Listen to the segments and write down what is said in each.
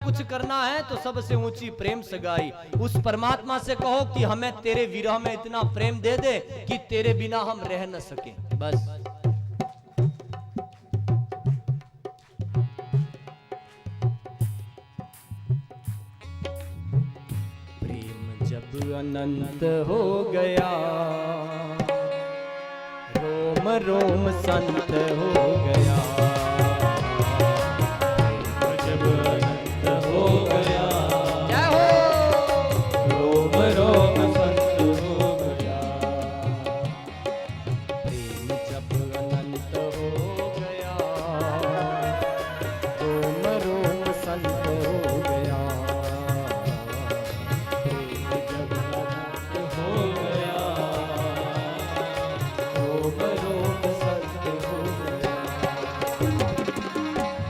कुछ करना है तो सबसे ऊंची प्रेम सगाई। उस परमात्मा से कहो कि हमें तेरे विरह में इतना प्रेम दे दे कि तेरे बिना हम रह न सके। बस प्रेम जब अनंत हो गया, रोम रोम संत हो गया।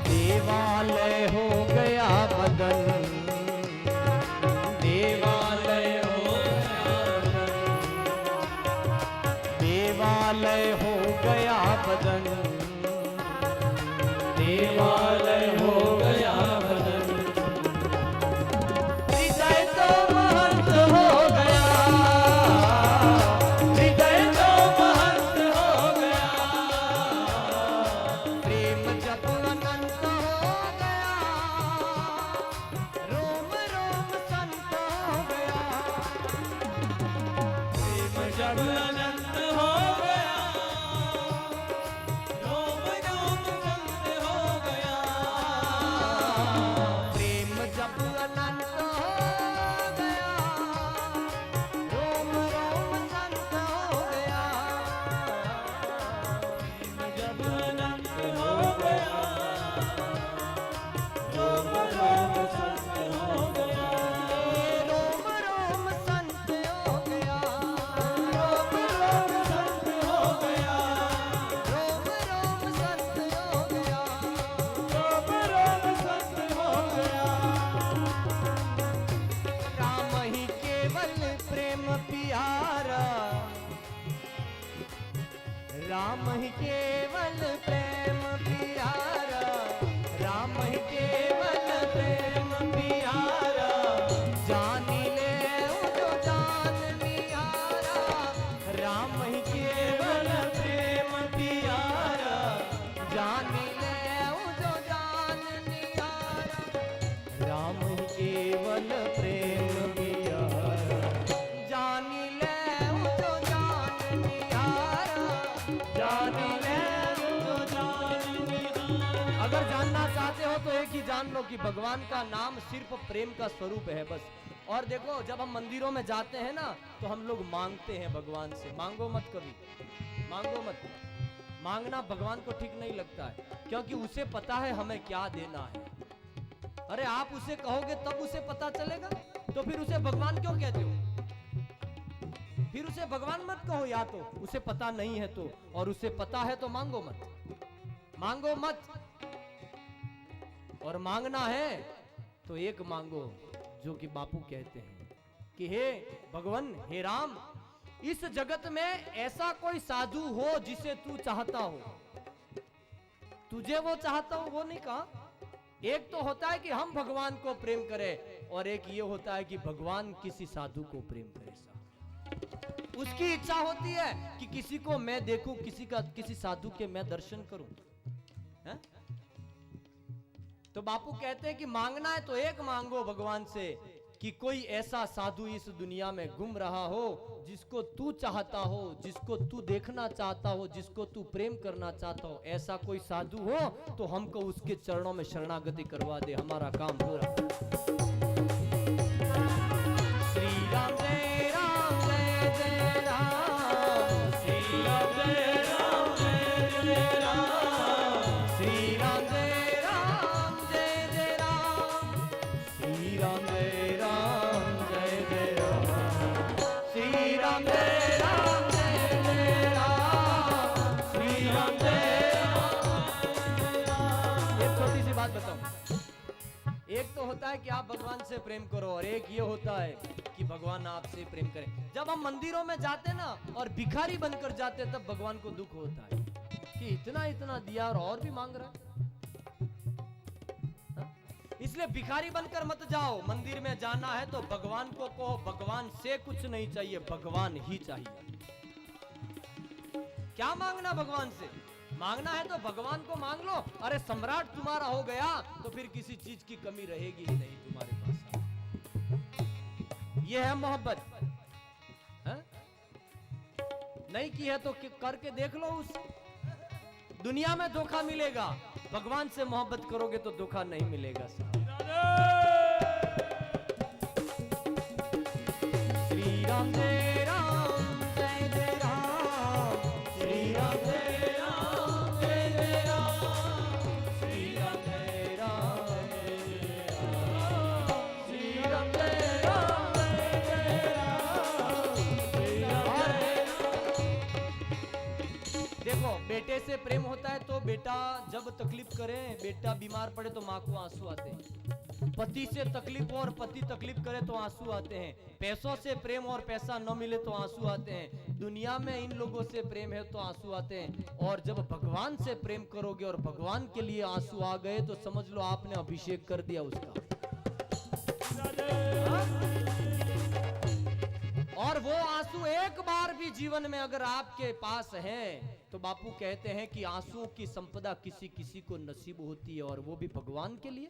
देवालय हो गया बदन, देवालय हो गया बदन। हृदय तो महंत हो गया, हृदय तो महंत हो गया। प्रेम जब अनंत हो गया, रोम रोम संत हो गया। प्रेम जब अनंत हो गया, रोम रोम संत हो गया। प्रेम जब अनंत हो गया, रोम रोम संत हो गया। प्रेम जब अनंत हो गया, रोम रोम संत हो गया। रोम रोम संत हो गया, रोम रोम संत हो गया। रोम रोम संत हो गया, रोम रोम संत हो गया। राम ही केवल प्रेम प्यारा, राम ही केवल प्रेम प्यारा, राम ही केवल प्रेम प्यारा। जानी ले जो जान निहारा, राम ही केवल प्रेम प्यारा। जानी ले जो जान निहारा, राम ही केवल प्रेम प्यारा। जानी ले जो जान निहारा, जानी ले जो जान निहारा। अगर जानना चाहते हो तो एक ही जान लो कि भगवान का नाम सिर्फ प्रेम का स्वरूप है, बस। और देखो, जब हम मंदिरों में जाते हैं ना तो हम लोग मांगते हैं भगवान से। मांगो मत, कभी मांगो मत। मांगना भगवान को ठीक नहीं लगता है, क्योंकि उसे पता है हमें क्या देना है। अरे आप उसे कहोगे तब उसे पता चलेगा, तो फिर उसे भगवान क्यों कहते हो? फिर उसे भगवान मत कहो, या तो उसे पता नहीं है तो, और उसे पता है तो मांगो मत, मांगो मत। और मांगना है तो एक मांगो जो कि बापू कहते हैं कि हे भगवान, हे राम, इस जगत में ऐसा कोई साधु हो जिसे तू चाहता हो। तुझे वो चाहता हो वो नहीं कहा। एक तो होता है कि हम भगवान को प्रेम करें, और एक ये होता है कि भगवान किसी साधु को प्रेम करे। उसकी इच्छा होती है कि किसी को मैं देखूं, किसी साधु के मैं दर्शन करूं, है? तो बापू कहते हैं कि मांगना है तो एक मांगो भगवान से कि कोई ऐसा साधु इस दुनिया में घूम रहा हो जिसको तू चाहता हो, जिसको तू देखना चाहता हो, जिसको तू प्रेम करना चाहता हो। ऐसा कोई साधु हो तो हमको उसके चरणों में शरणागति करवा दे, हमारा काम पूरा। श्री राम जय राम जय जय राम, श्री राम जय राम जय जय राम, श्री राम जय राम जय जय राम, श्री राम जय राम जय जय राम, श्री राम जय राम जय जय राम, श्री राम जय राम। एक छोटी सी बात बताओ, एक तो होता है कि आप भगवान से प्रेम करो, और एक ये होता है कि भगवान आपसे प्रेम करें। जब हम मंदिरों में जाते ना और भिखारी बनकर जाते, तब भगवान को दुख होता है कि इतना इतना दिया और भी मांग रहा है। इसलिए भिखारी बनकर मत जाओ। मंदिर में जाना है तो भगवान को कहो, भगवान से कुछ नहीं चाहिए, भगवान ही चाहिए। क्या मांगना भगवान से? मांगना है तो भगवान को मांग लो। अरे सम्राट तुम्हारा हो गया तो फिर किसी चीज की कमी रहेगी ही नहीं तुम्हारे पास। यह है मोहब्बत। नहीं की है तो करके देख लो। उस दुनिया में धोखा मिलेगा, भगवान से मोहब्बत करोगे तो धोखा नहीं मिलेगा। श्री राम जय राम जय जय राम, श्री राम जय राम जय जय राम, श्री राम जय राम जय राम, श्री राम जय राम जय जय राम, श्री राम जय राम। देखो, बेटे से प्रेम होता है तो बेटा जब तकलीफ करे, बेटा बीमार पड़े तो माँ को आंसू आते हैं। पति से तकलीफ हो और पति तकलीफ करे तो आंसू आते हैं। पैसों से प्रेम और पैसा न मिले तो आंसू आते हैं। दुनिया में इन लोगों से प्रेम है तो आंसू आते हैं। और जब भगवान से प्रेम करोगे और भगवान के लिए आंसू आ गए तो समझ लो आपने अभिषेक कर दिया उसका। और वो आंसू एक बार भी जीवन में अगर आपके पास है तो बापू कहते हैं कि आंसुओं की संपदा किसी किसी को नसीब होती है, और वो भी भगवान के लिए।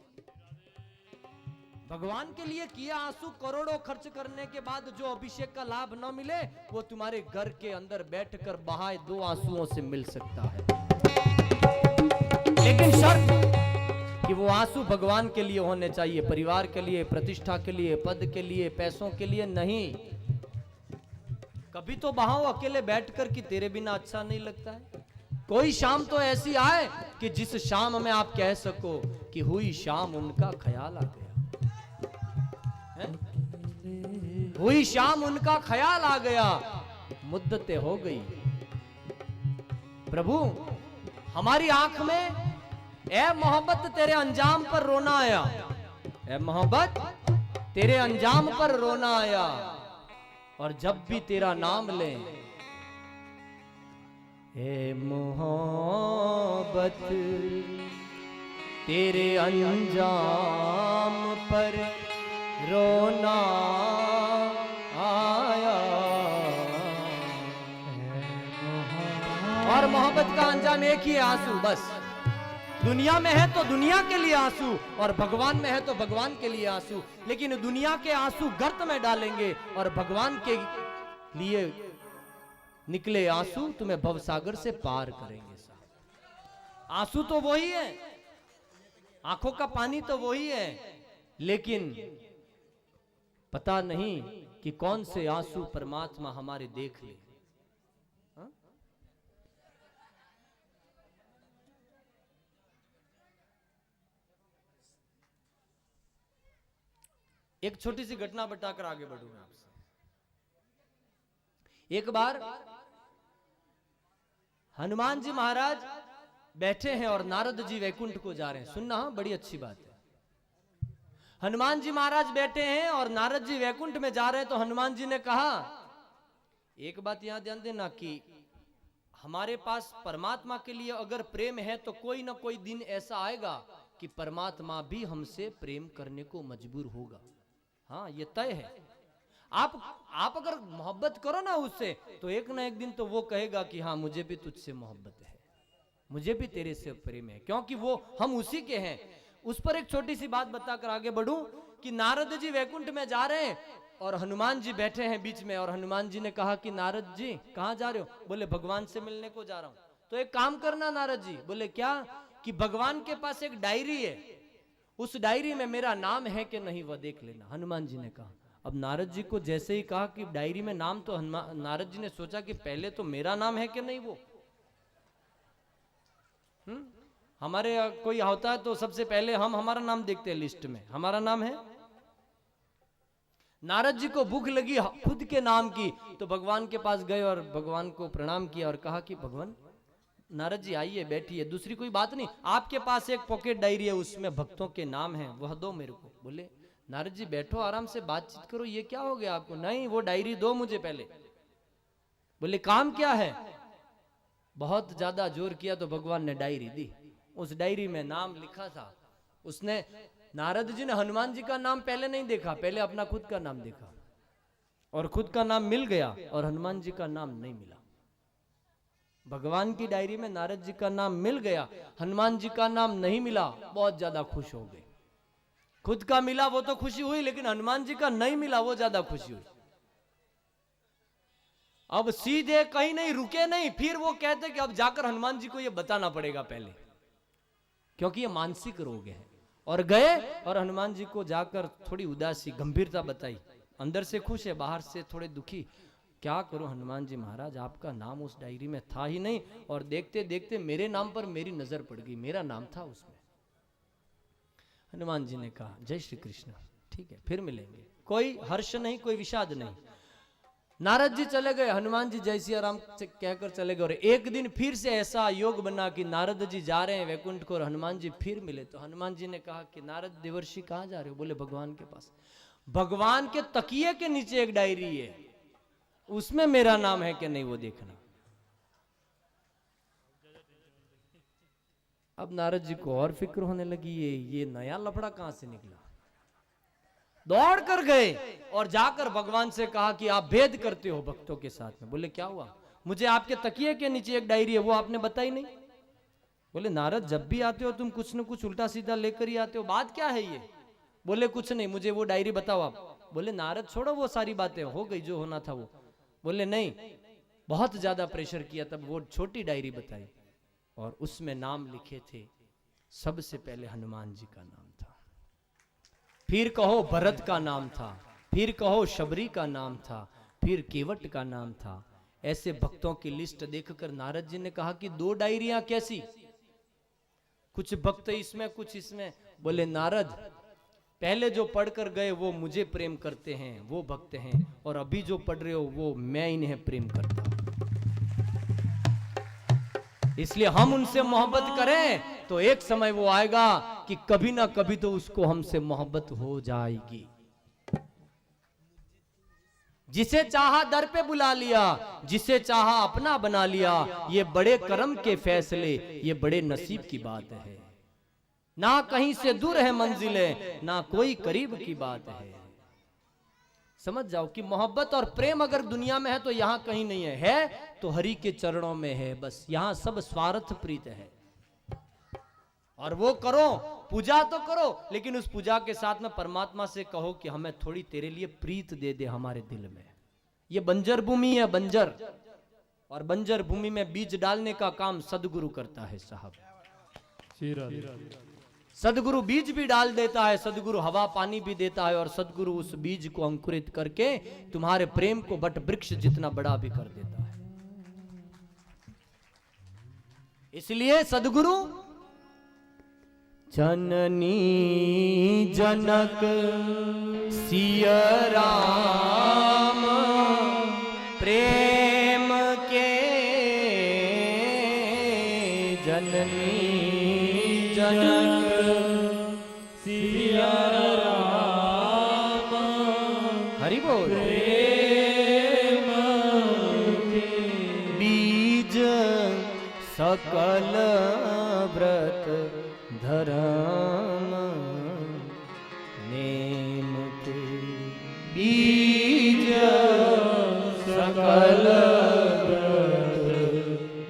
भगवान के लिए किया आंसू करोड़ों खर्च करने के बाद जो अभिषेक का लाभ न मिले वो तुम्हारे घर के अंदर बैठकर बहाए 2 आंसुओं से मिल सकता है। लेकिन शर्त कि वो आंसू भगवान के लिए होने चाहिए, परिवार के लिए, प्रतिष्ठा के लिए, पद के लिए, पैसों के लिए नहीं। कभी तो बहाओ अकेले बैठकर कि तेरे बिना अच्छा नहीं लगता है। कोई शाम तो ऐसी आए कि जिस शाम में आप कह सको कि हुई शाम उनका ख्याल आ गया, हुई शाम उनका ख्याल आ गया, मुद्दतें हो गई। प्रभु हमारी आंख में ए मोहब्बत तेरे अंजाम पर रोना आया, ए मोहब्बत तेरे अंजाम पर रोना आया। और जब भी तेरा नाम ले, ए मोहब्बत तेरे अंजाम पर रोना आया। और मोहब्बत का अंजाम एक ही है, आंसू। बस दुनिया में है तो दुनिया के लिए आंसू, और भगवान में है तो भगवान के लिए आंसू। लेकिन दुनिया के आंसू गर्त में डालेंगे और भगवान के लिए निकले आंसू तुम्हें भवसागर से पार करेंगे। आंसू तो वही है, आंखों का पानी तो वही है, लेकिन पता नहीं कि कौन से आंसू परमात्मा हमारे देख ले। एक छोटी सी घटना बताकर आगे बढ़ूंगा आपसे। एक बार हनुमान जी महाराज बैठे हैं और नारद जी वैकुंठ को जा रहे हैं। सुनना, हाँ, बड़ी अच्छी बात है। हनुमान जी महाराज बैठे हैं और नारद जी वैकुंठ में जा रहे हैं। तो हनुमान जी ने कहा, एक बात यहां ध्यान देना कि हमारे पास परमात्मा के लिए अगर प्रेम है तो कोई ना कोई दिन ऐसा आएगा कि परमात्मा भी हमसे प्रेम करने को मजबूर होगा। हाँ, ये तय है। आप अगर मोहब्बत करो ना उससे तो एक ना एक दिन तो वो कहेगा कि हाँ, मुझे भी तुझसे मोहब्बत है, मुझे भी तेरे से प्रेम है, क्योंकि वो हम उसी के हैं। उस पर एक छोटी सी बात बताकर आगे बढ़ूं कि नारद जी वैकुंठ में जा रहे हैं और हनुमान जी बैठे हैं बीच में। और हनुमान जी ने कहा कि नारद जी कहाँ जा रहे हो? बोले भगवान से मिलने को जा रहा हूं। तो एक काम करना नारद जी। बोले क्या? कि भगवान के पास एक डायरी है, उस डायरी में मेरा नाम है कि नहीं वह देख लेना। हनुमान जी ने कहा। अब नारद जी को जैसे ही कहा कि डायरी में नाम, तो नारद जी ने सोचा कि पहले तो मेरा नाम है कि नहीं वो। हमारे कोई होता है तो सबसे पहले हम हमारा नाम देखते हैं लिस्ट में, हमारा नाम है। नारद जी को भूख लगी खुद के नाम की, तो भगवान के पास गए और भगवान को प्रणाम किया और कहा कि भगवान, नारद जी आइए बैठिए, दूसरी कोई बात नहीं, आपके पास एक पॉकेट डायरी है उसमें भक्तों के नाम है, वह दो मेरे को। बोले नारद जी बैठो, आराम से बातचीत करो, ये क्या हो गया आपको? नहीं, वो डायरी दो मुझे पहले। बोले काम क्या है? बहुत ज्यादा जोर किया तो भगवान ने डायरी दी। उस डायरी में नाम लिखा था। उसने नारद जी ने हनुमान जी का नाम पहले नहीं देखा, पहले अपना खुद का नाम देखा और खुद का नाम मिल गया और हनुमान जी का नाम नहीं मिला। भगवान की डायरी में नारद जी का नाम मिल गया, हनुमान जी का नाम नहीं मिला, बहुत ज्यादा खुश हो गए। खुद का मिला वो तो खुशी हुई, लेकिन हनुमान जी का नहीं मिला वो ज्यादा खुशी हुई। अब सीधे कहीं नहीं रुके नहीं, फिर वो कहते कि अब जाकर हनुमान जी को ये बताना पड़ेगा पहले, क्योंकि ये मानसिक रोग है। और गए और हनुमान जी को जाकर थोड़ी उदासी गंभीरता बताई, अंदर से खुश है बाहर से थोड़े दुखी। क्या करूं हनुमान जी महाराज, आपका नाम उस डायरी में था ही नहीं और देखते देखते मेरे नाम पर मेरी नजर पड़ गई, मेरा नाम था उसमें। हनुमान जी ने कहा जय श्री कृष्ण, ठीक है फिर मिलेंगे, कोई हर्ष नहीं कोई विषाद नहीं। नारद जी चले गए, हनुमान जी जय सिया राम से कहकर चले गए। और एक दिन फिर से ऐसा योग बना कि नारद जी जा रहे हैं वैकुंठ को और हनुमान जी फिर मिले। तो हनुमान जी ने कहा कि नारद देवर्षि कहाँ जा रहे हो? बोले भगवान के पास। भगवान के तकिए के नीचे एक डायरी है, उसमें मेरा नाम है कि नहीं वो देखना। अब नारद जी को और फिक्र होने लगी, ये नया लफड़ा कहां से निकला। दौड़ कर गए और जाकर भगवान से कहा कि आप भेद करते हो भक्तों के साथ में। बोले क्या हुआ? मुझे आपके तकिए के नीचे एक डायरी है, वो आपने बताई नहीं। बोले नारद जब भी आते हो तुम कुछ न कुछ उल्टा सीधा लेकर ही आते हो, बात क्या है ये? बोले कुछ नहीं, मुझे वो डायरी बताओ आप। बोले नारद छोड़ो वो सारी बातें, हो गई जो होना था वो। बोले नहीं, बहुत ज्यादा प्रेशर किया तब वो छोटी डायरी बताई और उसमें नाम लिखे थे, सबसे पहले हनुमान जी का नाम था, फिर कहो भरत का नाम था, फिर कहो शबरी का नाम था, फिर केवट का नाम था। ऐसे भक्तों की लिस्ट देखकर नारद जी ने कहा कि दो डायरियां कैसी, कुछ भक्त इसमें कुछ इसमें। बोले नारद पहले जो पढ़कर गए वो मुझे प्रेम करते हैं, वो भक्त हैं, और अभी जो पढ़ रहे हो वो मैं इन्हें प्रेम करता हूं, इसलिए हम उनसे मोहब्बत करें तो एक समय वो आएगा कि कभी ना कभी तो उसको हमसे मोहब्बत हो जाएगी। जिसे चाहा दर पे बुला लिया, जिसे चाहा अपना बना लिया, ये बड़े कर्म के फैसले, ये बड़े नसीब की बात है। ना कहीं से दूर है मंजिलें, ना कोई करीब की बात है। समझ जाओ कि मोहब्बत और प्रेम अगर दुनिया में है तो यहां कहीं नहीं है तो हरि के चरणों में है बस। यहां सब स्वार्थ प्रीत है, और वो करो, पूजा तो करो, लेकिन उस पूजा के साथ में परमात्मा से कहो कि हमें थोड़ी तेरे लिए प्रीत दे दे हमारे दिल में। ये बंजर भूमि है, बंजर, और बंजर भूमि में बीज डालने का काम सदगुरु करता है साहब। सदगुरु बीज भी डाल देता है, सदगुरु हवा पानी भी देता है, और सदगुरु उस बीज को अंकुरित करके तुम्हारे प्रेम को बट वृक्ष जितना बड़ा भी कर देता है। इसलिए सदगुरु जननी जनक सिया राम प्रेम के जननी जनक सिया राम हरि बोल प्रेम के बीज सकल व्रत धर्म नेम के बीज सकल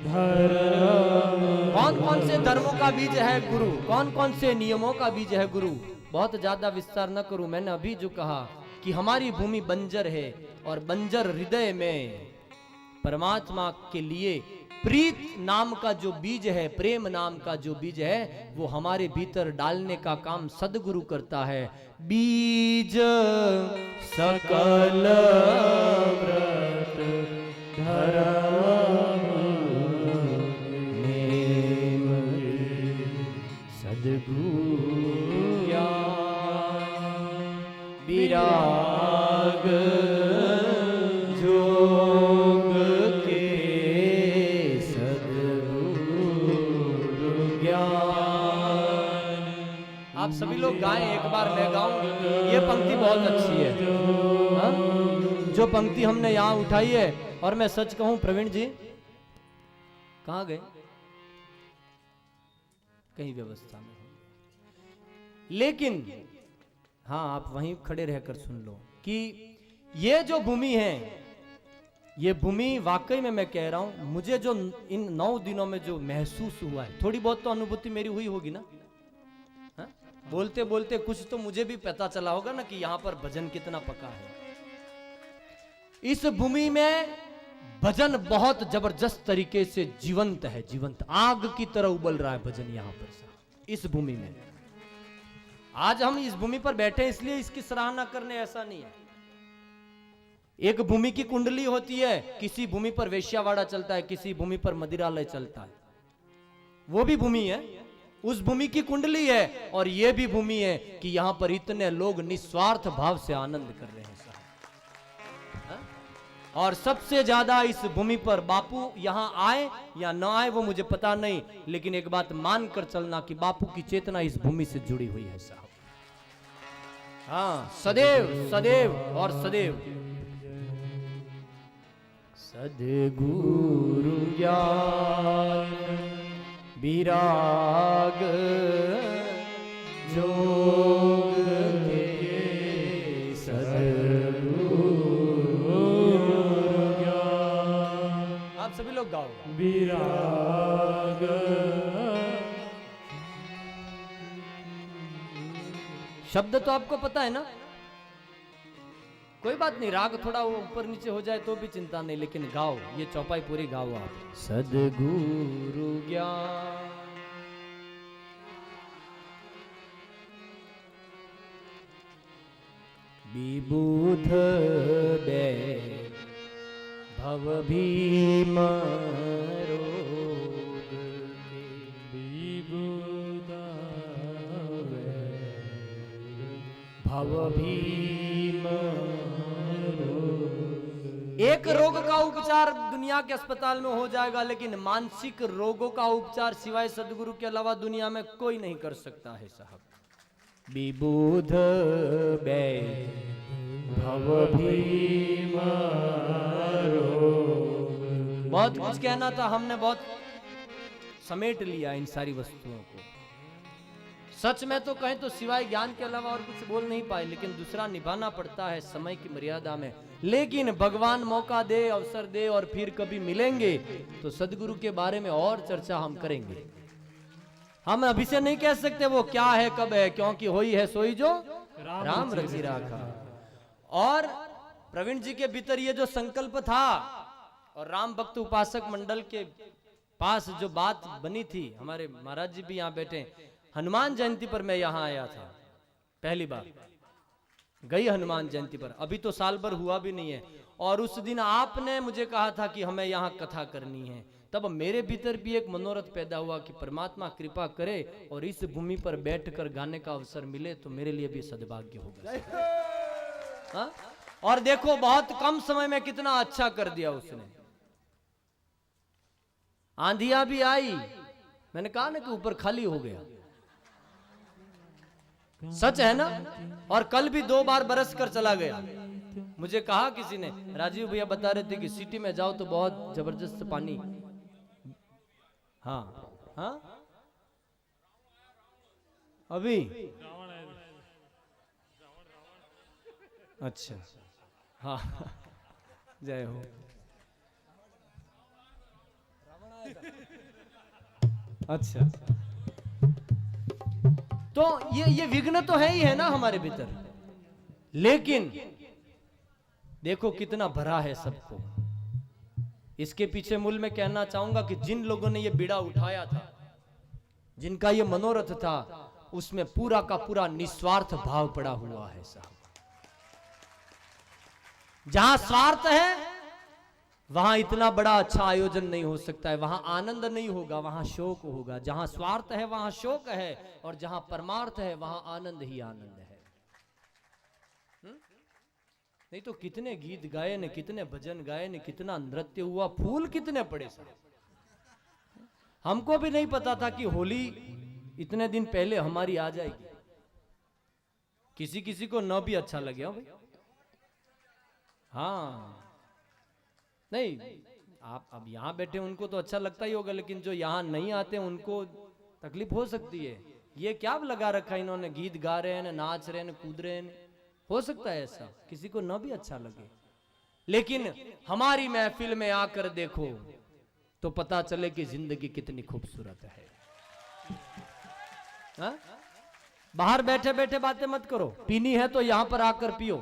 धर्म। कौन कौन से धर्मों का बीज है गुरु, कौन कौन से नियमों का बीज है गुरु? बहुत ज्यादा विस्तार न करूं, मैंने अभी जो कहा कि हमारी भूमि बंजर है, और बंजर हृदय में परमात्मा के लिए प्रीत नाम का जो बीज है, प्रेम नाम का जो बीज है, वो हमारे भीतर डालने का काम सदगुरु करता है। बीज सकल व्रत धर्म नेम सदगुरु विराग आप सभी लोग गाएं, एक बार मैं गाऊं। ये पंक्ति बहुत अच्छी है, हाँ? जो पंक्ति हमने यहाँ उठाई है, और मैं सच कहूं प्रवीण जी कहाँ गए? कहीं व्यवस्था में। लेकिन हाँ, आप वहीं खड़े रहकर सुन लो कि ये जो भूमि है, ये भूमि वाकई में मैं कह रहा हूं, मुझे जो इन 9 दिनों में जो महसूस हुआ है, थोड़ी बहुत तो अनुभूति मेरी हुई होगी ना। हा? बोलते बोलते कुछ तो मुझे भी पता चला होगा ना कि यहां पर भजन कितना पका है। इस भूमि में भजन बहुत जबरदस्त तरीके से जीवंत है, जीवंत आग की तरह उबल रहा है भजन यहां पर इस भूमि में। आज हम इस भूमि पर बैठे इसलिए इसकी सराहना करने, ऐसा नहीं है। एक भूमि की कुंडली होती है, किसी भूमि पर वेश्यावाड़ा चलता है, किसी भूमि पर मदिरालय चलता है, वो भी भूमि है, उस भूमि की कुंडली है। और ये भी भूमि है कि यहां पर इतने लोग निस्वार्थ भाव से आनंद कर रहे हैं साहब। और सबसे ज्यादा इस भूमि पर बापू यहां आए या ना आए वो मुझे पता नहीं, लेकिन एक बात मानकर चलना कि बापू की चेतना इस भूमि से जुड़ी हुई है साहब। हाँ, सदैव सदैव और सदैव। सद्गुरु ज्ञान विराग जोग के, सद्गुरु ज्ञान। आप सभी लोग गाओ। विराग शब्द तो आपको पता है ना, कोई बात नहीं, राग थोड़ा वो ऊपर नीचे हो जाए तो भी चिंता नहीं, लेकिन गाओ, ये चौपाई पूरी गाओ आप। सद्गुरु ज्ञान विबुध बे भव भीम रोग विबुध भव भीम। एक रोग का उपचार दुनिया के अस्पताल में हो जाएगा, लेकिन मानसिक रोगों का उपचार सिवाय सदगुरु के अलावा दुनिया में कोई नहीं कर सकता है साहब। विबुध भव भीम रोग। बहुत कुछ कहना था, हमने बहुत समेट लिया इन सारी वस्तुओं को। सच में तो कहें तो सिवाय ज्ञान के अलावा और कुछ बोल नहीं पाए, लेकिन दूसरा निभाना पड़ता है समय की मर्यादा में। लेकिन भगवान मौका दे, अवसर दे और फिर कभी मिलेंगे तो सदगुरु के बारे में और चर्चा हम करेंगे। हम अभी से नहीं कह सकते वो क्या है कब है, क्योंकि होई है सोई जो राम रची राखा। और प्रवीण जी के भीतर ये जो संकल्प था और राम भक्त उपासक मंडल के पास जो बात बनी थी, हमारे महाराज जी भी यहाँ बैठे, हनुमान जयंती पर मैं यहाँ आया था पहली बार, गई हनुमान जयंती पर, अभी तो साल भर हुआ भी नहीं है। और उस दिन आपने मुझे कहा था कि हमें यहाँ कथा करनी है, तब मेरे भीतर भी एक मनोरथ पैदा हुआ कि परमात्मा कृपा करे और इस भूमि पर बैठकर गाने का अवसर मिले तो मेरे लिए भी सद्भाग्य होगा। हाँ? और देखो बहुत कम समय में कितना अच्छा कर दिया उसने। आंधिया भी आई, मैंने कहा ना कि ऊपर खाली हो गया, सच है ना। और कल भी 2 बार बरस कर चला गया। मुझे कहा किसी ने, राजीव भैया बता रहे थे कि सिटी में जाओ तो बहुत जबरदस्त पानी। हाँ हाँ अभी अच्छा हाँ जय हो। अच्छा तो ये विघ्न तो है ही है ना हमारे भीतर, लेकिन देखो कितना भरा है सबको। इसके पीछे मूल में कहना चाहूंगा कि जिन लोगों ने ये बीड़ा उठाया था, जिनका ये मनोरथ था, उसमें पूरा का पूरा निस्वार्थ भाव पड़ा हुआ है साहब। जहां स्वार्थ है वहां इतना बड़ा अच्छा आयोजन नहीं हो सकता है, वहां आनंद नहीं होगा, वहां शोक होगा। जहां स्वार्थ है वहां शोक है, और जहां परमार्थ है वहां आनंद ही आनंद है। नहीं तो कितने गीत गाए ने, कितने भजन गाए ने, कितना नृत्य हुआ, फूल कितने पड़े साहब। हमको भी नहीं पता था कि होली इतने दिन पहले हमारी आ जाएगी। किसी किसी को न भी अच्छा लगे भाई। हाँ नहीं, आप अब यहाँ बैठे उनको तो अच्छा लगता ही होगा, लेकिन जो यहाँ नहीं आते उनको तकलीफ हो सकती है। ये क्या लगा रखा है इन्होंने, गीत गा रहे हैं, नाच रहे हैं, कूद रहे हैं। हो सकता है ऐसा, किसी को न भी अच्छा लगे, लेकिन हमारी महफिल में आकर देखो तो पता चले कि जिंदगी कितनी खूबसूरत है। हा? बाहर बैठे बैठे बातें मत करो, पीनी है तो यहां पर आकर पियो।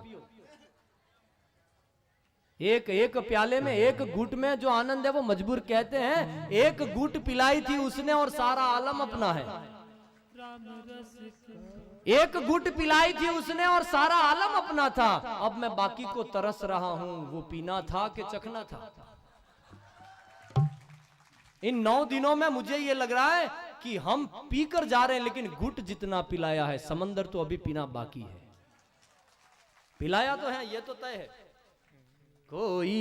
एक एक प्याले में एक घूट में जो आनंद है वो मजबूर कहते हैं। एक घूट पिलाई थी उसने और सारा आलम अपना है। एक घूट पिलाई थी उसने और सारा आलम अपना था। अब मैं बाकी को तरस रहा हूं, वो पीना था कि चखना था। इन 9 दिनों में मुझे ये लग रहा है कि हम पीकर जा रहे हैं, लेकिन घुट जितना पिलाया है, समंदर तो अभी पीना बाकी है। पिलाया तो है, ये तो तय है। कोई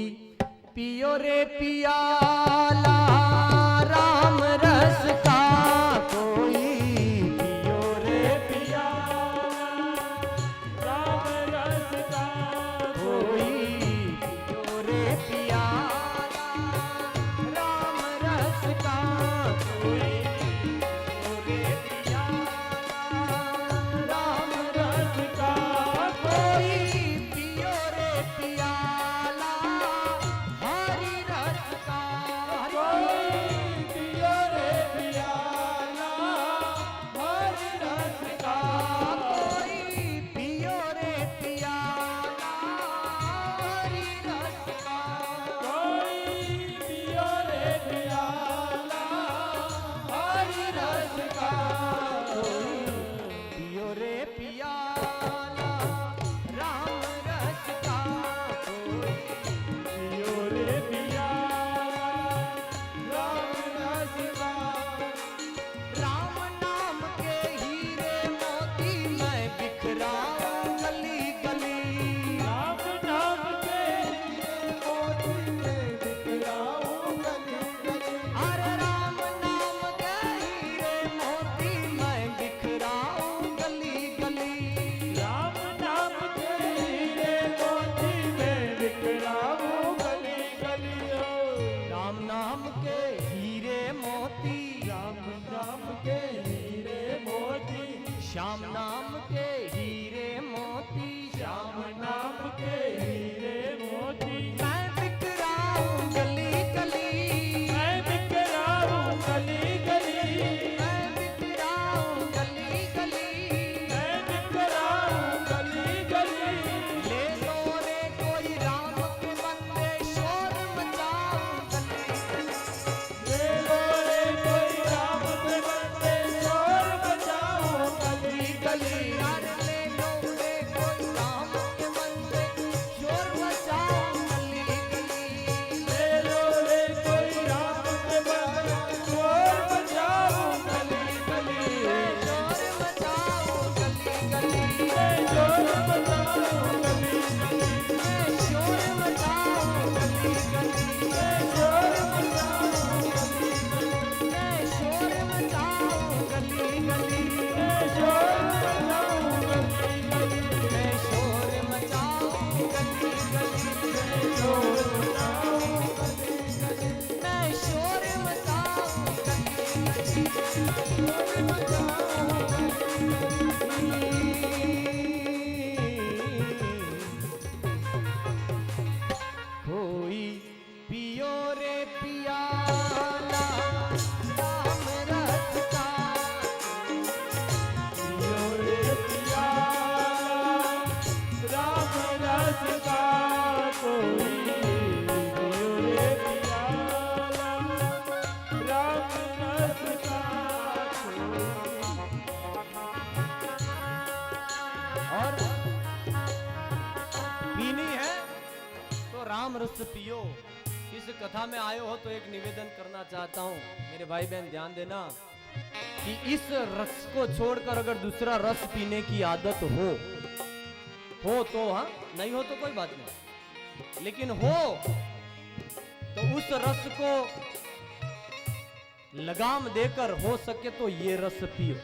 पियो रे पियाला राम रस का, कोई पियो रे पियाला राम रस का, कोई पियो रे पियाला राम रस का, कोई पियो रे पियाला राम रस का, कोई पियो रे पियाला हरि रस का, कोई पियो रे पियाला हरि रस का, कोई पियो रे पियाला हरि रस का, कोई पियो रे पियाला हरि रस का, पियो रे पियाला राम रस का, पियो रे पियाला राम रस का। राम नाम के हीरे मोती मैं बिखराऊं गली गली, राम नाम के हीरे मोती मैं बिखराऊं गली गली, अरे राम नाम के हीरे मोती मैं बिखराऊं गली गली, राम नाम के हीरे मोती मैं बिखराऊं गली गली, राम नाम के हीरे मोती, राम नाम के हीरे मोती, श्याम नाम के हीरे मोती, श्याम नाम के हीरे मोती, मैं बिखराऊं गली गली, मैं बिखराऊं गली गली, मैं बिखराऊं गली गली, मैं बिखराऊं गली गली, ले लो रे कोई राम के बंदे शोर मचाऊं गली गली, ले लो रे कोई राम के बंदे शोर मचाऊं गली गली, अरे ले लो रे कोई राम के बंदे शोर मचाऊं गली गली, ले लो रे कोई राम के बंदे शोर मचाऊं गली गली, शोर मचाऊं गली गली, शोर मचाऊं गली गली, शोर मचाऊं गली गली, शोर मचाऊं गली गली, शोर मचाऊं गली गली, शोर मचाऊं गली गली, शोर मचाऊं गली गली, शोर मचाऊं गली गली, मैं शोर मचाऊं गली गली, शोर मचाऊं गली गली। कोई पियो रे पियाला राम रस का, पियो रे पियाला राम रस का, कोई पियो रे पियाला राम रस का, और पीनी है तो राम रस पियो। इस कथा में आए हो तो एक निवेदन करना चाहता हूं, मेरे भाई बहन ध्यान देना कि इस रस को छोड़कर अगर दूसरा रस पीने की आदत हो तो हाँ, नहीं हो तो कोई बात नहीं, लेकिन हो तो उस रस को लगाम देकर हो सके तो ये रस पियो।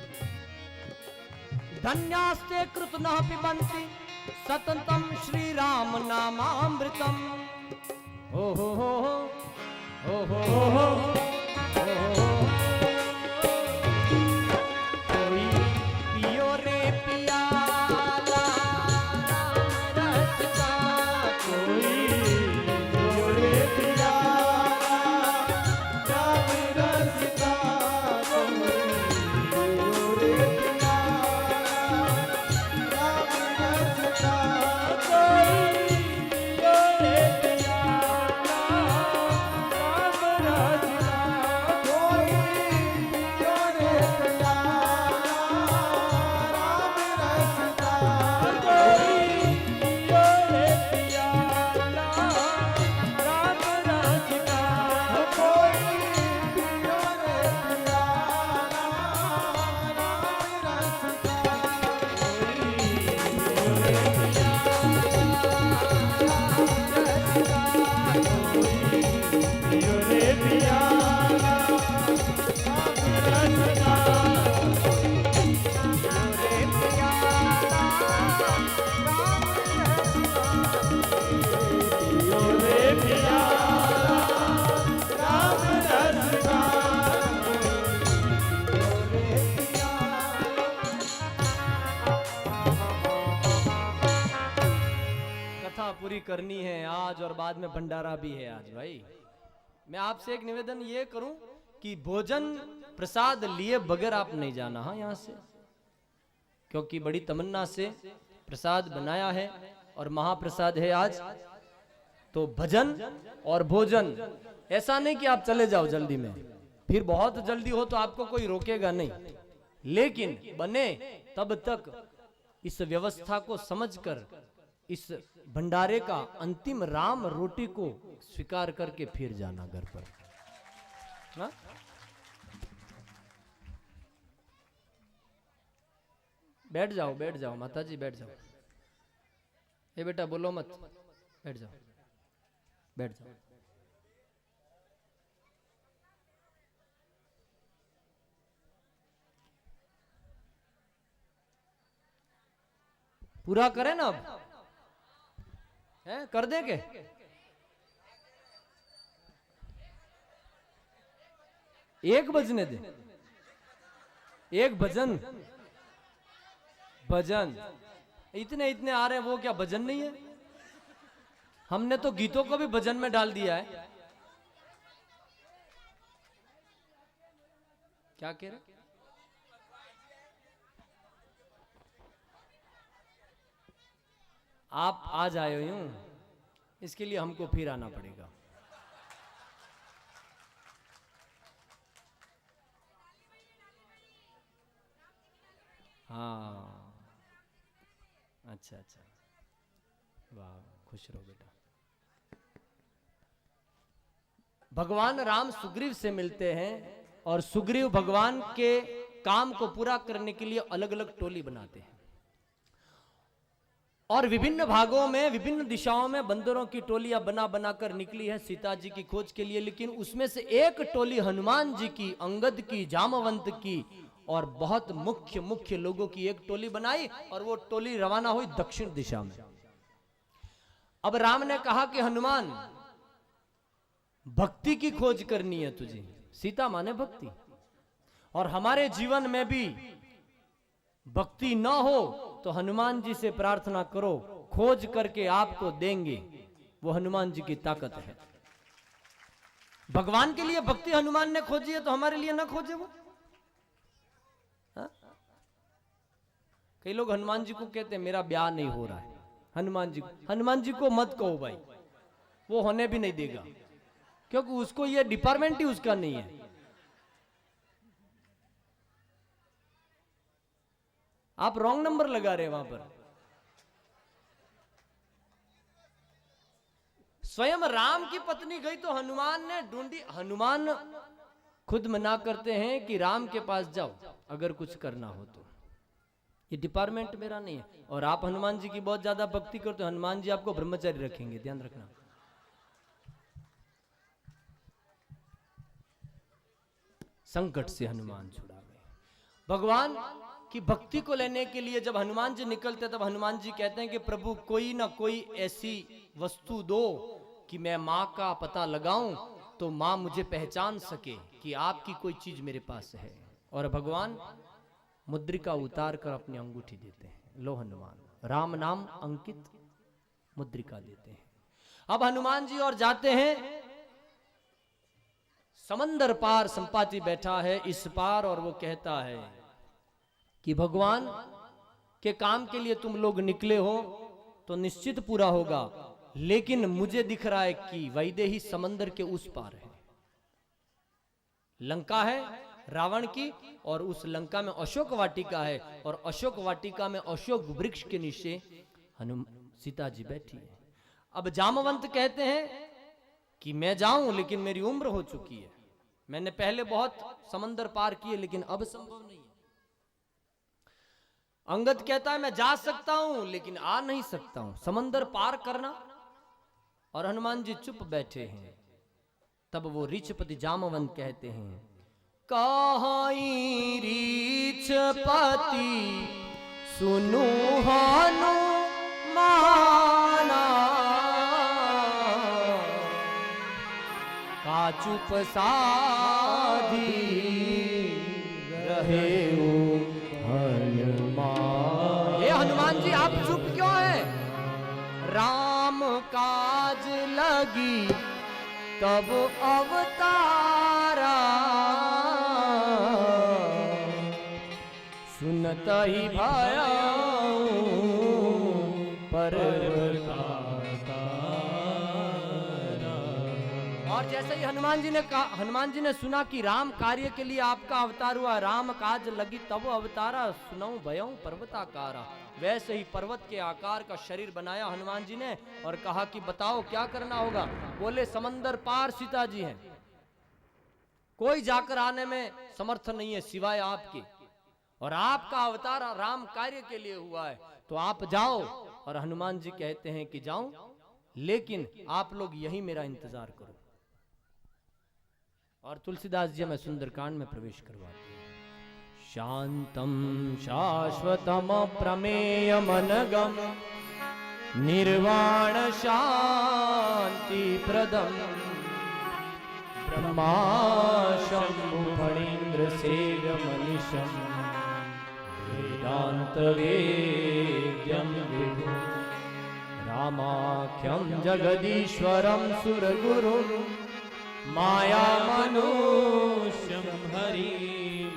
धन्यास्ते कृतनः पिबन्ति सततं श्री राम नामामृतम। ओ हो हो हो हो हो हो, कोई पूरी करनी है आज, और बाद में भंडारा भी है आज। भाई मैं आपसे एक निवेदन ये करूं कि भोजन प्रसाद लिए बगैर आप नहीं जाना, हाँ यहाँ से, क्योंकि बड़ी तमन्ना से प्रसाद बनाया है और महाप्रसाद है आज। तो भजन और भोजन, ऐसा नहीं कि आप चले जाओ जल्दी में, फिर बहुत जल्दी हो तो आपको कोई रोकेगा नहीं, लेकिन बने तब तक इस व्यवस्था को समझकर इस भंडारे का अंतिम राम रोटी को स्वीकार करके फिर जाना घर पर। हा? बैठ जाओ माताजी, बैठ जाओ। ये बेटा बोलो मत, बैठ जाओ, बैठ जाओ। पूरा करें ना अब, है कर देंगे। एक बजने दे, एक भजन, भजन इतने इतने आ रहे हैं, वो क्या भजन नहीं है? हमने तो गीतों को भी भजन में डाल दिया है। क्या कह रहे? आप आ जाए यूं, इसके लिए हमको फिर आना पड़ेगा। हाँ अच्छा अच्छा, वाह, खुश रहो बेटा। भगवान राम सुग्रीव से मिलते हैं और सुग्रीव भगवान के काम को पूरा करने के लिए अलग अलग टोली बनाते हैं, और विभिन्न भागों में विभिन्न दिशाओं में बंदरों की टोलियां बना बनाकर निकली है सीता जी की खोज के लिए। लेकिन उसमें से एक टोली हनुमान जी की, अंगद की, जामवंत की और बहुत मुख्य मुख्य लोगों की एक टोली बनाई, और वो टोली रवाना हुई दक्षिण दिशा में। अब राम ने कहा कि हनुमान, भक्ति की खोज करनी है तुझे, सीता माने भक्ति, और हमारे जीवन में भी भक्ति न हो तो हनुमान जी से प्रार्थना करो, खोज करके आपको देंगे। वो हनुमान जी की ताकत है। भगवान के लिए भक्ति हनुमान ने खोजी है, तो हमारे लिए ना खोजे वो? हा? कई लोग हनुमान जी को कहते हैं मेरा ब्याह नहीं हो रहा है। हनुमान जी को मत कहो भाई, वो होने भी नहीं देगा, क्योंकि उसको ये डिपार्टमेंट ही उसका नहीं है। आप रॉन्ग नंबर लगा रहे हैं वहां पर। स्वयं राम की पत्नी गई तो हनुमान ने ढूंढी। हनुमान खुद मना करते हैं कि राम के पास जाओ अगर कुछ करना हो तो, ये डिपार्टमेंट मेरा नहीं है। और आप हनुमान जी की बहुत ज्यादा भक्ति करते हो, हनुमान जी आपको ब्रह्मचारी रखेंगे, ध्यान रखना। संकट से हनुमान छुड़ा गए। भगवान की भक्ति को लेने के लिए जब हनुमान जी निकलते, तब हनुमान जी कहते हैं कि प्रभु कोई ना कोई ऐसी वस्तु दो कि मैं माँ का पता लगाऊं, तो माँ मुझे पहचान सके कि आपकी कोई चीज मेरे पास है। और भगवान मुद्रिका उतार कर अपनी अंगूठी देते हैं, लो हनुमान, राम नाम अंकित मुद्रिका देते हैं। अब हनुमान जी और जाते हैं, समंदर पार संपाति बैठा है इस पार, और वो कहता है कि भगवान के काम के लिए तुम लोग निकले हो तो निश्चित पूरा होगा, लेकिन मुझे दिख रहा है कि वैदेही समंदर के उस पार है, लंका है रावण की, और उस लंका में अशोक वाटिका है, और अशोक वाटिका में अशोक वृक्ष के नीचे सीता जी बैठी है। अब जामवंत कहते हैं कि मैं जाऊं, लेकिन मेरी उम्र हो चुकी है, मैंने पहले बहुत समंदर पार किए, लेकिन अब संभव नहीं है। अंगद कहता है मैं जा सकता हूं, लेकिन आ नहीं सकता हूं, समंदर पार करना। और हनुमान जी चुप बैठे हैं। तब वो रीछपति जामवंत कहते हैं, कहाई रीछपति सुनु हनुमाना, का चुप साधी रहे हनुमान। ये हनुमान जी आप चुप क्यों हैं? राम काज लगी तब अवतारा, सुनत ही भयाऊं पर्वत तारा। और जैसे ही हनुमान जी ने कहा, हनुमान जी ने सुना कि राम कार्य के लिए आपका अवतार हुआ, राम काज लगी तब अवतारा, सुनऊं भयऊं पर्वताकारा। वैसे ही पर्वत के आकार का शरीर बनाया हनुमान जी ने और कहा कि बताओ क्या करना होगा। बोले समंदर पार सीता जी हैं, कोई जाकर आने में समर्थ नहीं है सिवाय आपके, और आपका अवतार राम कार्य के लिए हुआ है, तो आप जाओ। और हनुमान जी कहते हैं कि जाऊं, लेकिन आप लोग यही मेरा इंतजार करो। और तुलसीदास जी हमें सुंदरकांड में प्रवेश करवाते हैं। शांतम शाश्वतम प्रमेयमनगम निर्वाण शांति प्रदम ब्रह्मा शंभु फणींद्र सेव्य मनीषम वेदांत वेद्यम विभु रामाख्यम जगदीश्वरम सुरगुरु माया मनुष्यम हरिम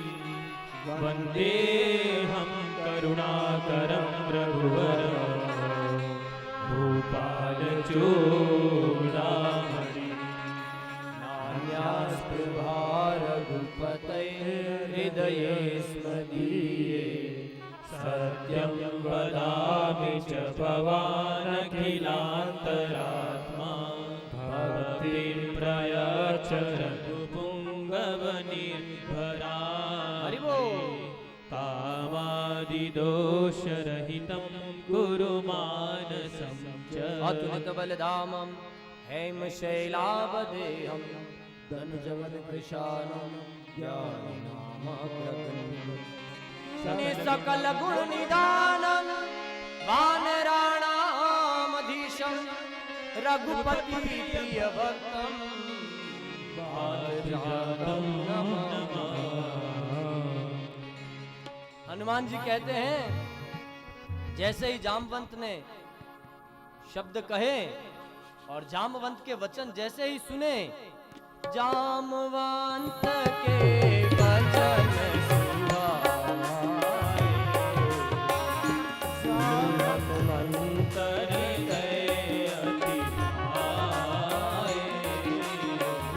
वंदेहम करुणाकरं रघुवरं भूपाल चूड़ामणि नान्यास्पृहा रघुपतये हृदये स्मदीये सत्यं वदामि च भवानखिलान्तरात्मा भक्तिं प्रयच्छ रघुपुङ्गवनिर्भरा कामादिदोषरहितं कुरु मानसं च अतुलितबलधामं हेमशैलावदेहं धनुजवदकृशानं ज्ञानिनामग्रगण्यं सकलगुणनिधानं वानराणामधीशं रघुपति प्रियभक्तं बालजातं नमः। हनुमान जी कहते हैं जैसे ही जामवंत ने शब्द कहे और जामवंत के वचन जैसे ही सुने, जामवंत के वचन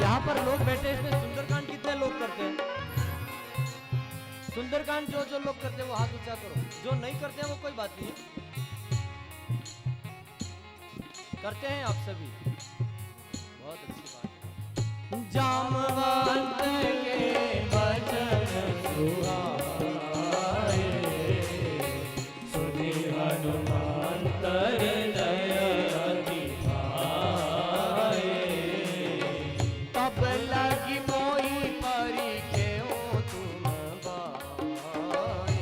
यहाँ पर लोग बैठे, इसमें सुंदरकांड कितने लोग करते हैं? सुंदरकांड जो जो लोग करते हैं वो हाथ ऊंचा करो, जो नहीं करते हैं वो कोई बात नहीं, करते हैं आप सभी, बहुत अच्छी बात है। जामवंत के वचन सुहाए, सुनि हनुमान हृदय अति भाए, तब लगी मोई परिखेऊ तुम बाए,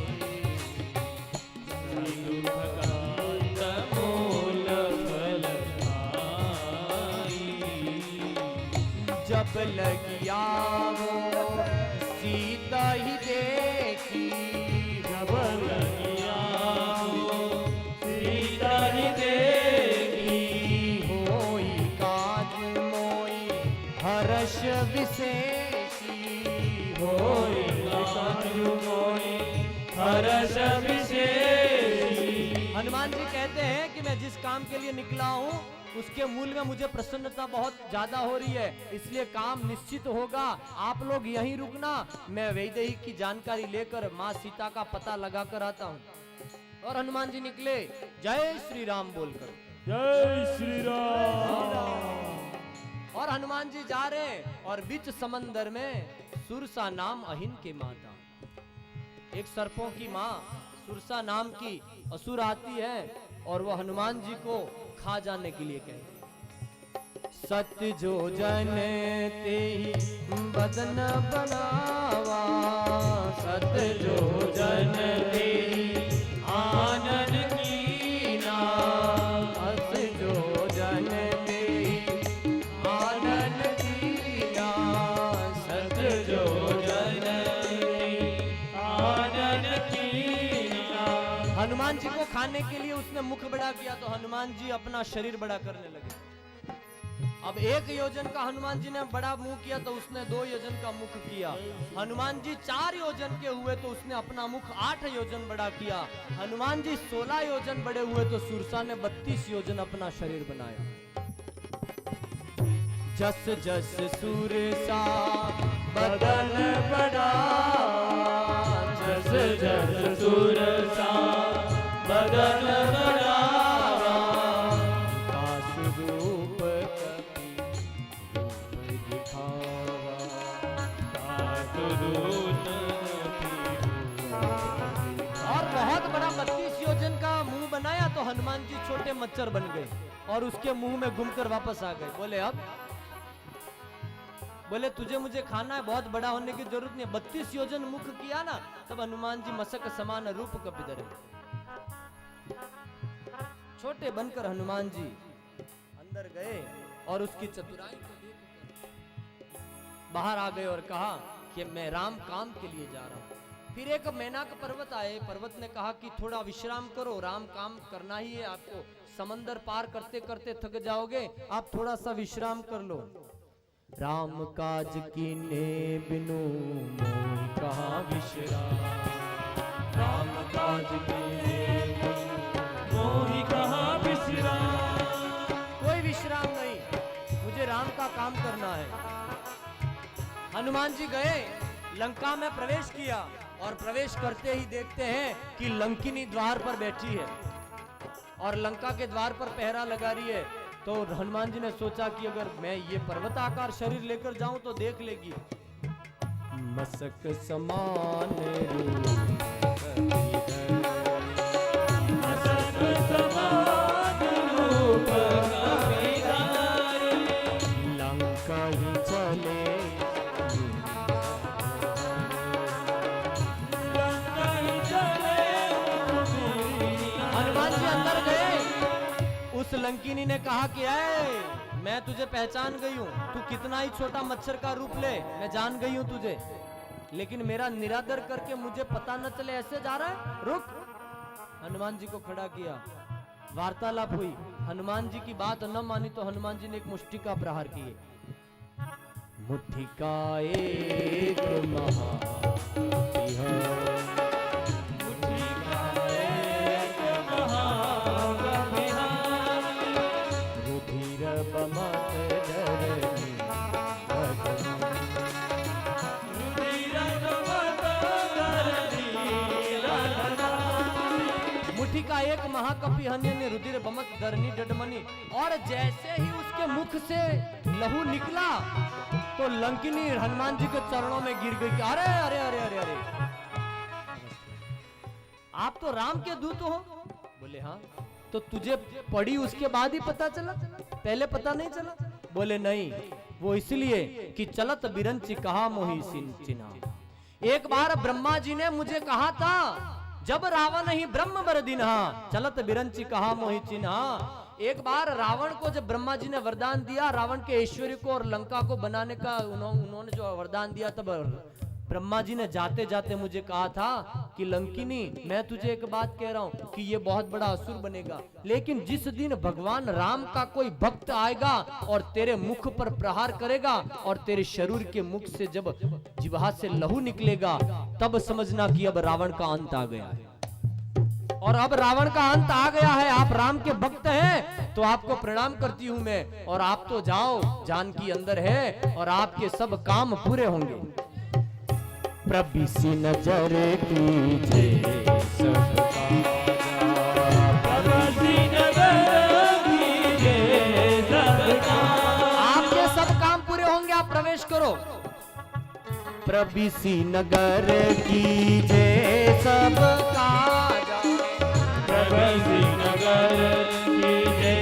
दुखकांत मूल फल खाई, जब लगिया वो सीता ही देखी, जब लगिया वो सीता ही देखी, होई काज मोई हर्ष विशेषी, होई काज मोई हर्ष विशेषी। हनुमान जी कहते हैं कि मैं जिस काम के लिए निकला हूँ उसके मूल में मुझे प्रसन्नता बहुत ज्यादा हो रही है, इसलिए काम निश्चित होगा। आप लोग यहीं रुकना, मैं वैदेही की जानकारी लेकर माँ सीता का पता लगा कर आता हूँ। और हनुमान जी निकले जय श्री राम बोलकर, जय श्री राम। और हनुमान जी जा रहे और बीच समंदर में सुरसा नाम अहिन के माता, एक सर्पों की माँ सुरसा नाम की असुर आती है और वो हनुमान जी को खा जाने के लिए कहती, सत्य जो जन ते बदन बनावा, सत्य जो जन ते आनन कीना, अस जो जन ते आनन कीना, सत्य जो जन ते आनन कीना। हनुमान जी को खाने दिखाने के लिए उसने मुख बड़ा किया तो हनुमान जी अपना शरीर बड़ा करने लगे। अब 1 योजन का हनुमान जी ने बड़ा मुंह किया तो उसने 2 योजन का मुख किया। हनुमान जी 4 योजन के हुए तो उसने अपना मुख 8 योजन बड़ा किया। हनुमान जी 16 योजन बड़े हुए तो सुरसा ने 32 योजन अपना शरीर बनाया। जस जस सुरसा बदन बड़ा, जस जस सुरसा बदन बढ़ावा, रूप कपि रूप दिखावा, और बहुत बड़ा 32 योजन का मुंह बनाया तो हनुमान जी छोटे मच्छर बन गए और उसके मुंह में घूमकर वापस आ गए। बोले तुझे मुझे खाना है, बहुत बड़ा होने की जरूरत नहीं है। 32 योजन मुख किया ना, तब हनुमान जी मसक समान रूप कपिधर, छोटे बनकर हनुमान जी अंदर गए और उसकी चतुराई को देखकर बाहर आ गए और कहा कि मैं राम काम के लिए जा रहा हूं। फिर एक मैनाक पर्वत आए, पर्वत ने कहा कि थोड़ा विश्राम करो, राम काम करना ही है आपको, समंदर पार करते करते थक जाओगे, आप थोड़ा सा विश्राम कर लो। राम काज कीने बिनु मोहि कहाँ विश्राम, राम काज कीने मोहि कहाँ विश्राम, कोई विश्राम नहीं, मुझे राम का काम करना है। हनुमान जी गए, लंका में प्रवेश किया और प्रवेश करते ही देखते हैं कि लंकिनी द्वार पर बैठी है और लंका के द्वार पर पहरा लगा रही है। तो हनुमान जी ने सोचा कि अगर मैं ये पर्वताकार शरीर लेकर जाऊं तो देख लेगी। मसक समान रूप लंका ही चले, हनुमान जी अंदर गए। उस लंकिनी ने कहा कि ऐ मैं तुझे पहचान गई हूँ, तू कितना ही छोटा मच्छर का रूप ले, मैं जान गई हूँ तुझे, लेकिन मेरा निरादर करके मुझे पता न चले ऐसे जा रहा है, रुक। हनुमान जी को खड़ा किया, वार्तालाप हुई। हनुमान जी की बात न मानी तो हनुमान जी ने एक मुष्टि का प्रहार किए। मुट्ठी का एक मुट्ठी का एक महाकपि हन्य ने रुधिर बमत धरनी डडमनी, और जैसे ही उसके मुख से लहू निकला तो लंकिनी हनुमान जी के चरणों में गिर गई। अरे अरे अरे अरे अरे, आप तो राम के दूत हो। बोले हाँ, तो तुझे पढ़ी उसके बाद ही पता चला, पहले पता नहीं चला? बोले नहीं, वो इसलिए कि चलत बिरंची कहा मोहि चिन्हा। एक बार ब्रह्मा जी ने मुझे कहा था, जब रावण ही ब्रह्म बर दिन्हा, चलत बिरंची कहा मोहि चिन्हा। एक बार रावण को जब ब्रह्मा जी ने वरदान दिया, रावण के ऐश्वर्य को और लंका को बनाने का उन्होंने जो वरदान दिया, तब ब्रह्मा जी ने जाते जाते मुझे कहा था कि लंकिनी, मैं तुझे एक बात कह रहा हूं कि ये बहुत बड़ा असुर बनेगा, लेकिन जिस दिन भगवान राम का कोई भक्त आएगा और तेरे मुख पर प्रहार करेगा और तेरे शरीर के मुख से जब जिह्वा से लहू निकलेगा, तब समझना कि अब रावण का अंत आ गया है। और अब रावण का अंत आ गया है, आप राम के भक्त हैं तो आपको प्रणाम करती हूं मैं, और आप तो जाओ, जानकी अंदर है और आपके सब काम पूरे होंगे। प्रभु नजर कीजे आपके सब काम पूरे होंगे, आप प्रवेश करो। प्रभु नगर कीजे सब काजा, प्रभु नगर कीजे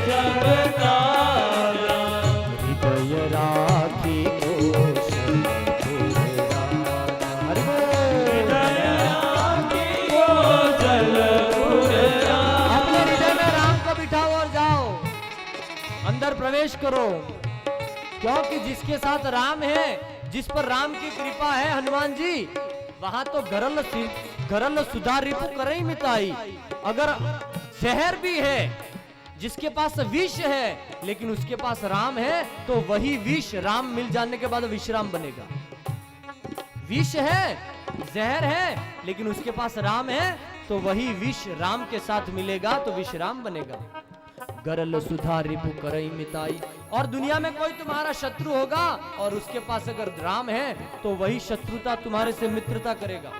सब काजा, हृदय राखी अंदर प्रवेश करो, क्योंकि जिसके साथ राम है, जिस पर राम की कृपा है हनुमान जी, वहां तो गरल गरल सुधा रिपु करई मिताई। अगर जहर भी है, जिसके पास विष है लेकिन उसके पास राम है, तो वही विष राम मिल जाने के बाद विश्राम बनेगा। विष है, जहर है, लेकिन उसके पास राम है, तो वही विष राम के साथ मिलेगा तो विश्राम बनेगा। गरल सुधा रिपु करई मिताई। और दुनिया में कोई तुम्हारा शत्रु होगा और उसके पास अगर राम है तो वही शत्रुता तुम्हारे से मित्रता करेगा।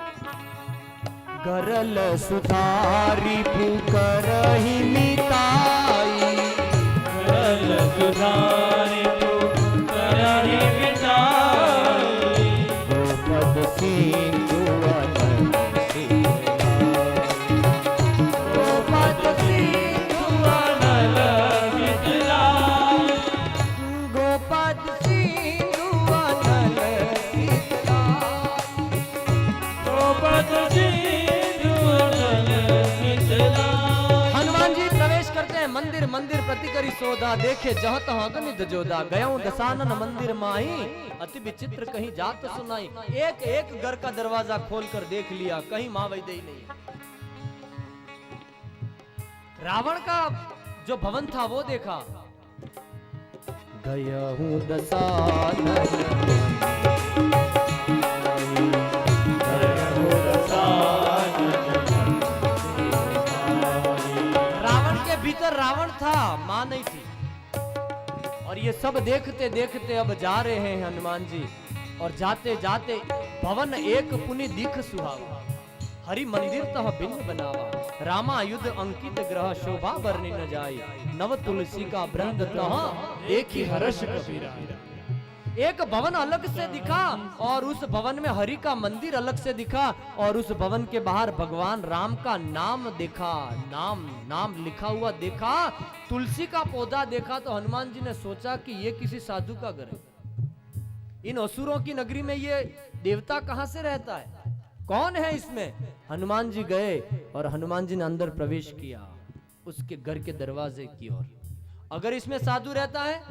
गरल सुधा रिपु करई मिताई। गरल सुधा रिपु करई मिताई। गोपद सिंधु अनल गोपद सिंधु अनल मिथिलाय। गोपद सिंधु अनल मिथिलाय। गोपद सिंधु अनल मिथिलाय। हनुमान जी प्रवेश करते हैं मंदिर। मंदिर प्रति करी सोदा, देखे जहाँ तहाँ गणित जोदा। गयों दसानन मंदिर माही, अति विचित्र कहीं जात सुनाई। एक एक घर का दरवाजा खोल कर देख लिया, कहीं माँ वैदेही नहीं। रावण का जो भवन था वो देखा। गयहूं दसानन रावण के भीतर रावण था, मां नहीं थी। और ये सब देखते देखते अब जा रहे हैं हनुमान जी। और जाते जाते भवन एक पुनि दिख सुहावा। हरि मंदिर तह भिन्न बनावा। रामा युद्ध अंकित ग्रह, शोभा बरनी न जाई। नव तुलसी का वृंद तह देखी हर्ष कबीरा। एक भवन अलग से दिखा और उस भवन में हरि का मंदिर अलग से दिखा। और उस भवन के बाहर भगवान राम का नाम देखा, नाम लिखा हुआ देखा। तुलसी का पौधा देखा तो हनुमान जी ने सोचा कि ये किसी साधु का घर है। इन असुरों की नगरी में ये देवता कहां से रहता है, कौन है इसमें? हनुमान जी गए और हनुमान जी ने अंदर प्रवेश किया उसके घर के दरवाजे की ओर। अगर इसमें साधु रहता है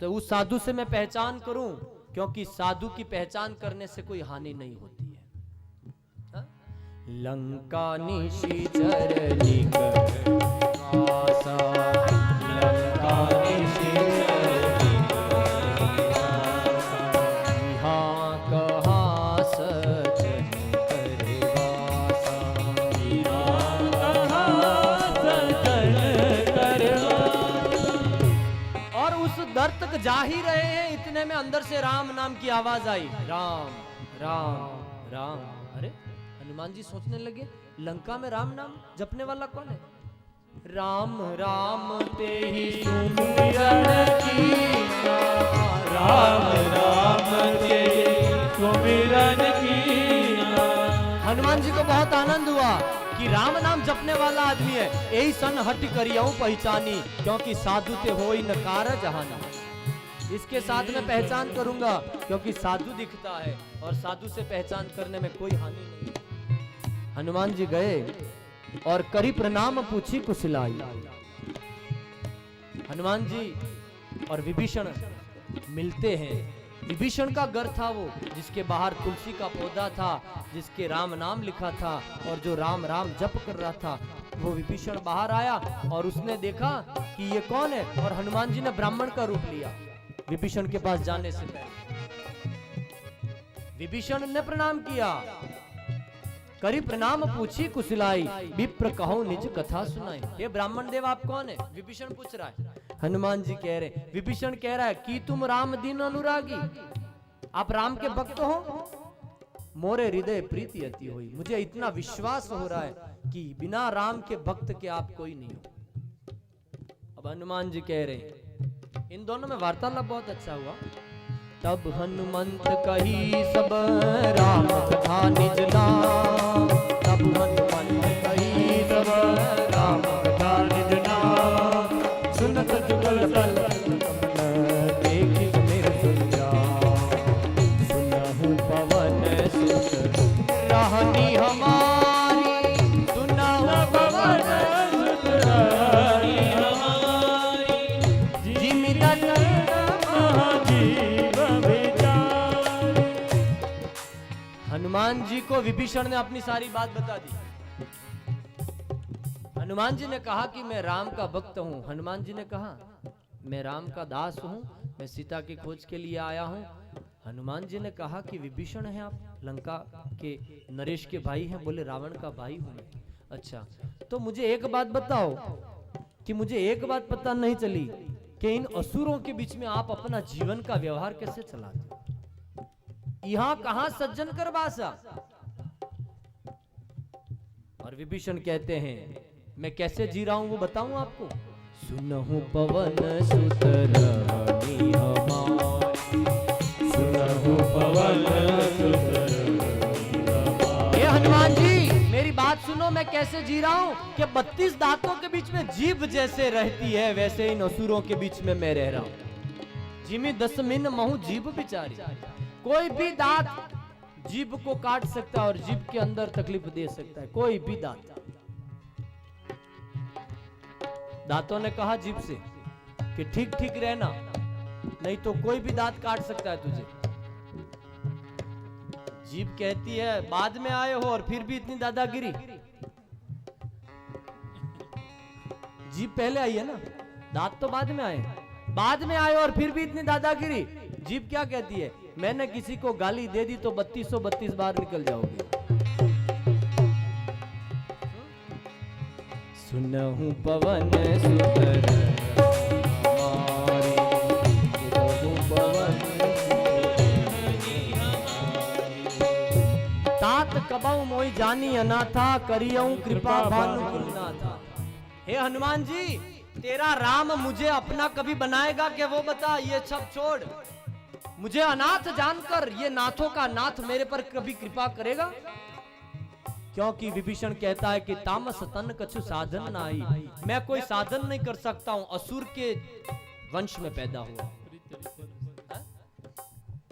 तो उस साधु से मैं पहचान करूं, क्योंकि साधु की पहचान करने से कोई हानि नहीं होती है। हा? लंका निशिचर लिख आसा, लंका निशिचर लिख आसा, यहाँ कहाँ सच करे वासा, यहाँ कहाँ सच करे वासा। और उस दर तक जा ही रहे हैं, इतने में अंदर से राम नाम की आवाज आई। राम राम राम। अरे हनुमान जी सोचने लगे, लंका में राम नाम जपने वाला कौन है? राम राम ते ही सुमिरन कीना, राम राम ते सुमिरन कीना। हनुमान जी को बहुत आनंद हुआ कि राम नाम जपने वाला आदमी है। यही सन हट करियाऊं पहचानी, क्योंकि साधु ते होई न कार जहाना। इसके साथ में पहचान करूंगा क्योंकि साधु दिखता है और साधु से पहचान करने में कोई हानि नहीं। हनुमान जी गए और करी प्रणाम पूछी कुशलाई। हनुमान जी और विभीषण मिलते हैं। विभीषण का घर था वो, जिसके बाहर तुलसी का पौधा था, जिसके राम नाम लिखा था और जो राम राम जप कर रहा था। वो विभीषण बाहर आया और उसने देखा कि ये कौन है, और हनुमान जी ने ब्राह्मण का रूप लिया विभीषण के पास जाने से पहले। विभीषण ने प्रणाम किया, करी प्रणाम पूछी कुशलाई, विप्र कहो निज कथा सुनाई। ये ब्राह्मण देव आप कौन है? विभीषण पूछ रहा है। हनुमान जी कह रहे, विभीषण कह रहा है कि तुम राम दीन अनुरागी, आप राम के भक्त हो? मोरे हृदय प्रीति अति हुई, मुझे इतना विश्वास हो रहा है कि बिना राम के भक्त के आप कोई नहीं हो। अब हनुमान जी कह रहे, इन दोनों में वार्तालाप बहुत अच्छा हुआ। तब हनुमंत कही सब राम कथा निज नाम, तब हनुमंत कही सब राम कथा निज नाम। सुनत जुगल तल देखि सुमिर सुनजान, सुनहु पवन सुत रहनी हमारी, सुनहु पवन सुत रहनी हमारी। जिमिदन महाजीव विचार। हनुमान हनुमान जी को विभीषण ने अपनी सारी बात बता दी। हनुमान जी ने कहा कि मैं राम का भक्त हूं। हनुमान जी ने कहा मैं राम का दास हूं, मैं सीता की खोज के लिए आया हूं। हनुमान जी ने कहा कि विभीषण हैं आप, लंका के नरेश के भाई हैं। बोले रावण का भाई हूं मैं। अच्छा, तो मुझे एक बात बताओ कि मुझे एक बात पता नहीं चली कि इन असुरों के बीच में आप अपना जीवन का व्यवहार कैसे चलाते हो? यहां कहां सज्जन कर बासा? और विभीषण कहते हैं मैं कैसे जी रहा हूं वो बताऊं आपको। सुनहु पवन सुत रवनि हमारी, सुनहु पवन सुत रवनि हमारी। हे हनुमान जी मेरी बात सुनो, मैं कैसे जी रहा हूं कि 32 दांतों के बीच में जीभ जैसे रहती है वैसे इन असुरों के बीच में मैं रह रहा हूं। जिमी 10 मिन महू जीभ बिचारी। कोई भी दांत जीभ को काट सकता है और जीभ के अंदर तकलीफ दे सकता है, कोई भी दांत। दांतों ने कहा जीभ से कि ठीक ठीक रहना, नहीं तो कोई भी दांत काट सकता है तुझे। जीभ कहती है बाद में आए हो और फिर भी इतनी दादागिरी। जीभ पहले आई है ना, दांत तो बाद में आए। बाद में आए और फिर भी इतनी दादागिरी। जीभ क्या कहती है, मैंने किसी को गाली दे दी तो 3232 बार निकल जाओगे। सुनहु पवन सुत हमारी, सुनहु पवन तात कबहु मोहि जानी अनाथा, करियहु कृपा भानुकुलनाथा। हे हनुमान जी तेरा राम मुझे अपना कभी बनाएगा क्या वो बता। ये सब छोड़, मुझे अनाथ जानकर ये नाथों का नाथ मेरे पर कभी कृपा करेगा? क्योंकि विभीषण कहता है कि तामस तन कछु साधन नाई, मैं कोई साधन नहीं कर सकता हूं, असुर के वंश में पैदा हुआ।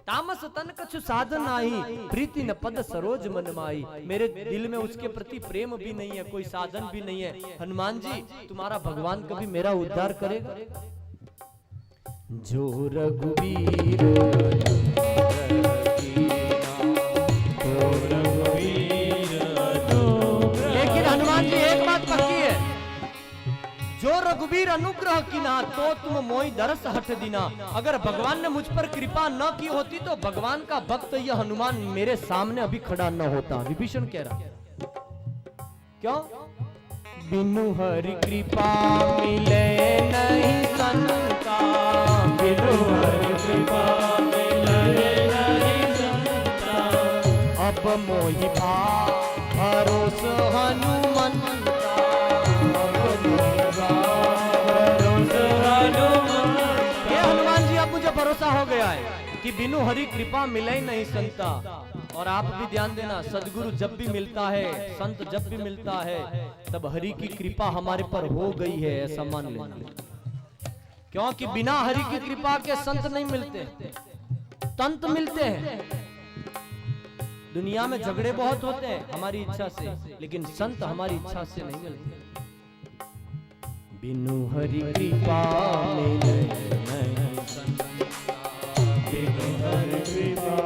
तामस तन कछु साधन नाई, प्रीति न पद सरोज मन माई। मेरे दिल में उसके प्रति प्रेम भी नहीं है, कोई साधन भी नहीं है। हनुमान जी तुम्हारा भगवान कभी मेरा उद्धार करेगा? जो रघुवीर लेकिन हनुमान जी एक बात पक्की है, जो रघुवीर अनुग्रह कीना तो तुम मोहि दरस हट दीना। अगर भगवान ने मुझ पर कृपा न की होती तो भगवान का भक्त यह हनुमान मेरे सामने अभी खड़ा न होता। विभीषण कह रहा क्यों? बिनु हरि कृपा मिले नहीं संता, बिनु हरि कृपा मिले नहीं संता। अब मोहि भरोस हनुमंता, अब मोहि भरोस हनुमंता। ये हनुमान जी अब मुझे भरोसा हो गया है कि बिनु हरि कृपा मिले ही नहीं संता। और आप भी ध्यान देना, सदगुरु जब भी मिलता है, संत जब भी मिलता है, तब हरि की कृपा हमारे पर हो गई है ऐसा मान लेना। क्योंकि बिना हरि की कृपा के संत नहीं मिलते, तंत मिलते हैं। दुनिया में झगड़े बहुत होते हैं हमारी इच्छा से, लेकिन संत हमारी इच्छा से नहीं मिलते। बिनु हरि कृपा मिले नहीं संता, बिनु हरि कृपा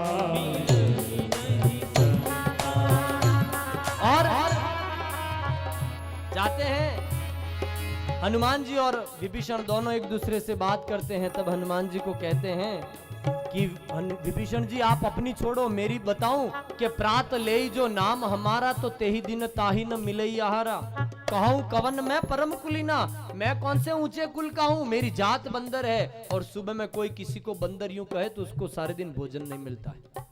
जाते हैं। हनुमान जी और विभीषण दोनों एक दूसरे से बात करते हैं। तब हनुमान जी को कहते हैं कि विभीषण जी आप अपनी छोड़ो, मेरी बताऊं कि प्रात ले जो नाम हमारा, तो तेही दिन ताही न मिले आहारा। कहूं कवन मैं परम कुलीना, मैं कौन से ऊंचे कुल का हूं, मेरी जात बंदर है। और सुबह में कोई किसी को बंदर यूं कहे तो उसको सारे दिन भोजन नहीं मिलता है।